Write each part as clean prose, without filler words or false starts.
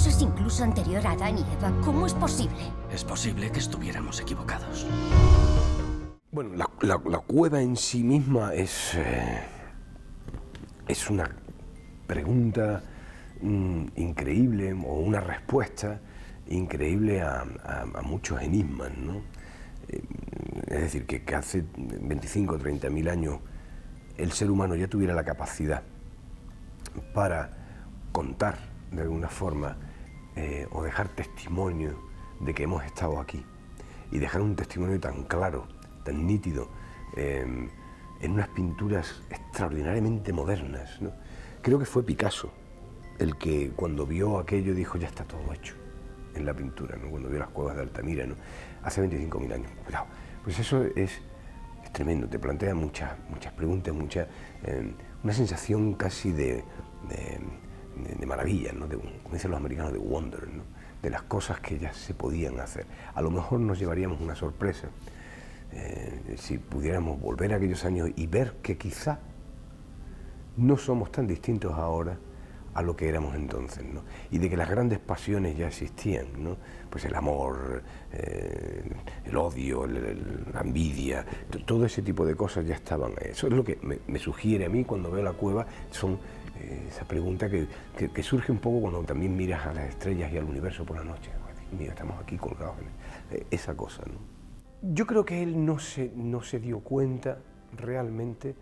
Eso es incluso anterior a Adán y Eva. ¿Cómo es posible? Es posible que estuviéramos equivocados. Bueno, la cueva en sí misma es una pregunta increíble, o una respuesta increíble a muchos enigmas, ¿no? Es decir, que hace 25 o 30 mil años el ser humano ya tuviera la capacidad para contar de alguna forma o dejar testimonio de que hemos estado aquí, y dejar un testimonio tan claro, tan nítido, en unas pinturas extraordinariamente modernas, ¿no? Creo que fue Picasso el que, cuando vio aquello, dijo: ya está todo hecho en la pintura, ¿no? Cuando vio las cuevas de Altamira, ¿no? Hace 25.000 años. Cuidado. Pues eso es tremendo, te plantea muchas preguntas, una sensación casi de maravilla, ¿no? Como dicen los americanos, de wonder, ¿no? De las cosas que ya se podían hacer. A lo mejor nos llevaríamos una sorpresa si pudiéramos volver a aquellos años y ver que quizá no somos tan distintos ahora a lo que éramos entonces, ¿no? Y de que las grandes pasiones ya existían, ¿no? Pues el amor, el odio, la envidia, todo ese tipo de cosas ya estaban. Eso es lo que me sugiere a mí cuando veo la cueva, son esa pregunta que surge un poco cuando también miras a las estrellas y al universo por la noche. Mira, estamos aquí colgados en esa cosa, ¿no? Yo creo que él no se dio cuenta realmente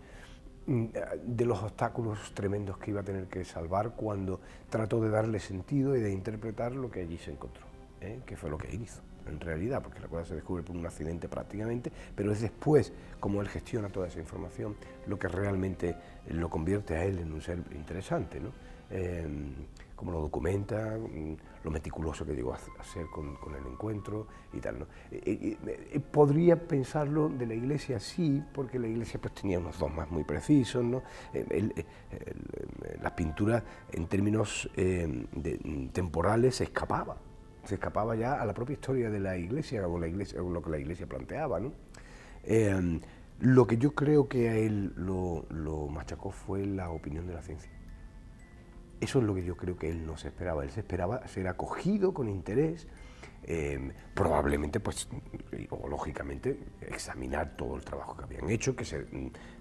de los obstáculos tremendos que iba a tener que salvar cuando trató de darle sentido y de interpretar lo que allí se encontró, que fue lo que él hizo, en realidad, porque la cueva se descubre por un accidente prácticamente, pero es después, como él gestiona toda esa información, lo que realmente lo convierte a él en un ser interesante, ¿no? Como lo documenta, lo meticuloso que llegó a ser con el encuentro y tal, ¿no? Podría pensarlo de la Iglesia, sí, porque la Iglesia pues tenía unos dogmas muy precisos, ¿no? Las pinturas en términos temporales se escapaba ya a la propia historia de la Iglesia, o lo que la Iglesia planteaba, ¿no? Lo que yo creo que a él lo machacó fue la opinión de la ciencia. Eso es lo que yo creo que él no se esperaba. Él se esperaba ser acogido con interés, probablemente, pues, o lógicamente, examinar todo el trabajo que habían hecho, que se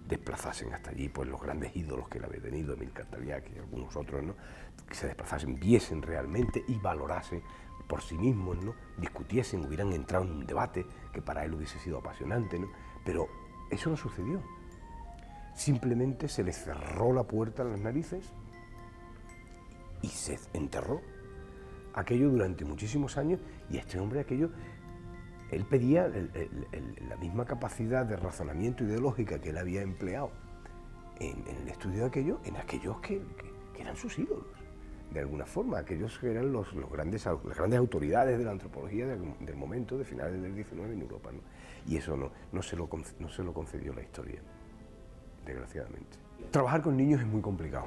desplazasen hasta allí, pues, los grandes ídolos que él había tenido, Amílcar Cabral y algunos otros, ¿no? Que se desplazasen, viesen realmente y valorasen por sí mismos, ¿no? Discutiesen, hubieran entrado en un debate que para él hubiese sido apasionante, ¿no? Pero eso no sucedió. Simplemente se le cerró la puerta en las narices y se enterró aquello durante muchísimos años, y este hombre él pedía la misma capacidad de razonamiento ideológica que él había empleado en el estudio de aquello, en aquellos que eran sus ídolos, de alguna forma, aquellos que eran las grandes autoridades de la antropología del momento, de finales del XIX en Europa, ¿no? Y eso no se lo concedió la historia, desgraciadamente. Trabajar con niños es muy complicado.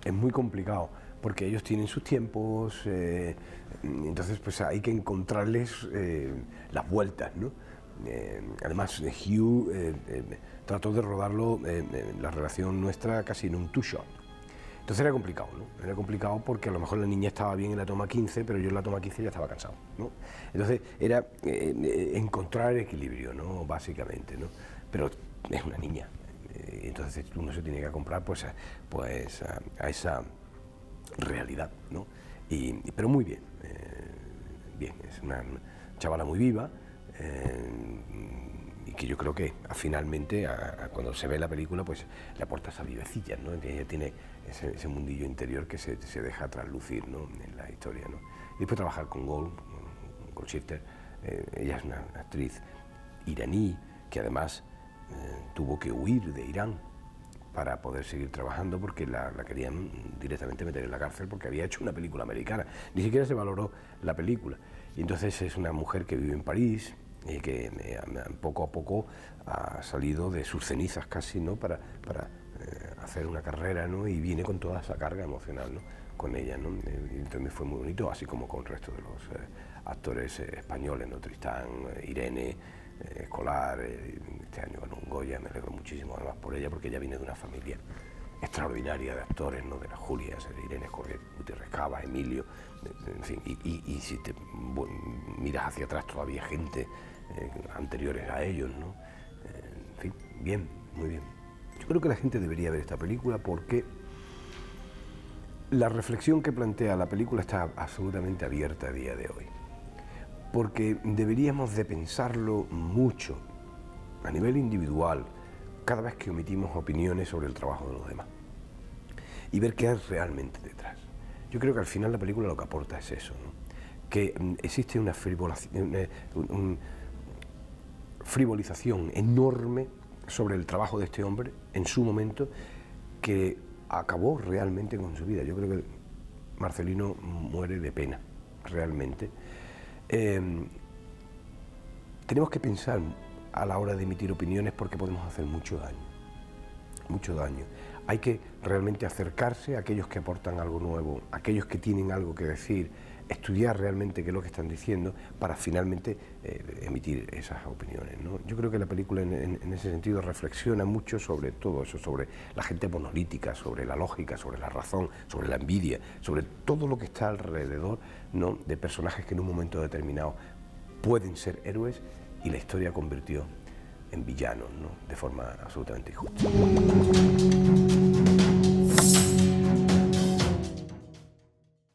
Es muy complicado, porque ellos tienen sus tiempos, entonces pues hay que encontrarles las vueltas, ¿no? Además, Hugh trató de rodarlo, la relación nuestra, casi en un two-shot. Entonces era complicado, ¿no? Era complicado porque a lo mejor la niña estaba bien en la toma 15, pero yo en la toma 15 ya estaba cansado, ¿no? Entonces era encontrar el equilibrio, ¿no? Básicamente, ¿no? Pero es una niña. Entonces uno se tiene que comprar pues a esa realidad, ¿no? Pero muy bien, es una chavala muy viva, y que yo creo que finalmente, cuando se ve la película, pues le aporta esa vivecilla, ¿no? Ella tiene ese mundillo interior que se deja traslucir, ¿no? En la historia, ¿no? Y después trabajar con Goldshifter, ella es una actriz iraní que además tuvo que huir de Irán para poder seguir trabajando, porque la querían directamente meter en la cárcel porque había hecho una película americana. Ni siquiera se valoró la película. Y entonces es una mujer que vive en París y que poco a poco ha salido de sus cenizas casi, ¿no? para hacer una carrera, ¿no? Y viene con toda esa carga emocional, ¿no? Con ella, ¿no? Y entonces fue muy bonito, así como con el resto de los actores españoles, ¿no? Tristán, Irene, Escolar, este año ganó un Goya, me alegro muchísimo además por ella, porque ella viene de una familia extraordinaria de actores, ¿no? De las Julias, de Irene Gutiérrez Cava, Emilio, en fin, y si te miras hacia atrás todavía gente anteriores a ellos, ¿no? En fin, bien, muy bien. Yo creo que la gente debería ver esta película porque la reflexión que plantea la película está absolutamente abierta a día de hoy. Porque deberíamos de pensarlo mucho, a nivel individual, cada vez que emitimos opiniones sobre el trabajo de los demás. Y ver qué hay realmente detrás. Yo creo que al final la película lo que aporta es eso, ¿no? Que existe una frivolización enorme sobre el trabajo de este hombre en su momento, que acabó realmente con su vida. Yo creo que Marcelino muere de pena, realmente. Tenemos que pensar a la hora de emitir opiniones porque podemos hacer mucho daño, mucho daño. Hay que realmente acercarse a aquellos que aportan algo nuevo, a aquellos que tienen algo que decir, estudiar realmente qué es lo que están diciendo para finalmente emitir esas opiniones, ¿no? Yo creo que la película en ese sentido reflexiona mucho sobre todo eso, sobre la gente monolítica, sobre la lógica, sobre la razón, sobre la envidia, sobre todo lo que está alrededor, ¿no? De personajes que en un momento determinado pueden ser héroes y la historia convirtió en villanos, ¿no? De forma absolutamente injusta.